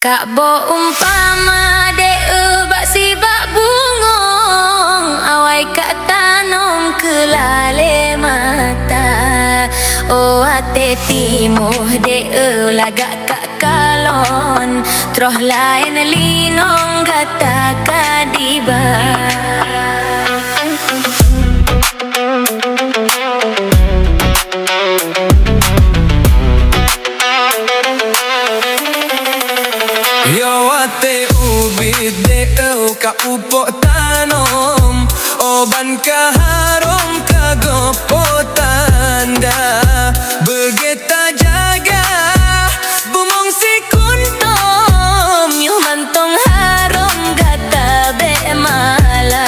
Kak bo umpama dek bak si bak bungong awai kak tanong kelale mata. Oh ate timuh dek lagak kak kalon troh lain linong kata kadiba. Yo ate ubit deo ka upok tanom oban ka harum ka gopo tanda begeta jaga bumong si kuntom Yo mantong harum gata be mala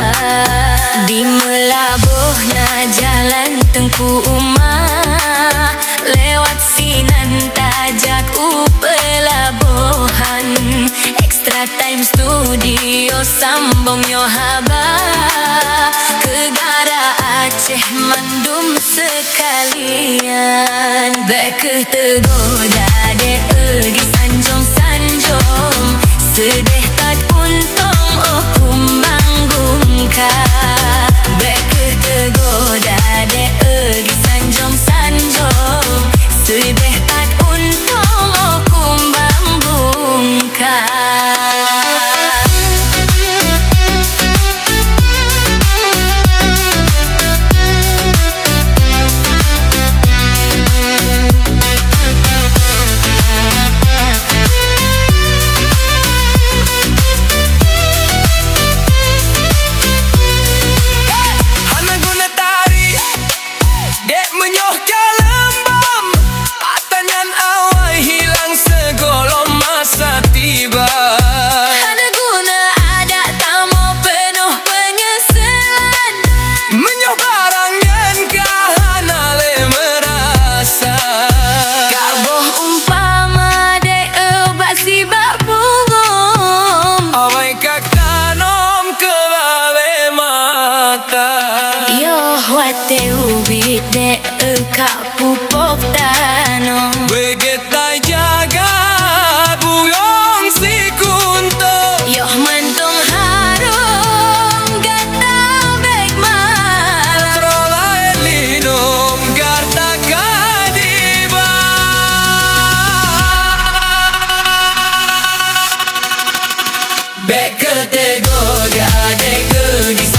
di melabuh na jalan tengku umah lewat sinan tajak pelabuhan extra time studio sambung yo haba Kegara Aceh mandum sekalian Bek tergoda dek di sanjung-sanjung sedih kat untung oh kumbang gumka Bek tergoda dek di sanjung-sanjung sedih kat untung oh kumbang gumka. Wate ubit dek kak pupok tanong Begetai jaga buyong si kunto Yoh mantong harum gata bek malam Trolai linum garta kadiba Bek ketegoda dek di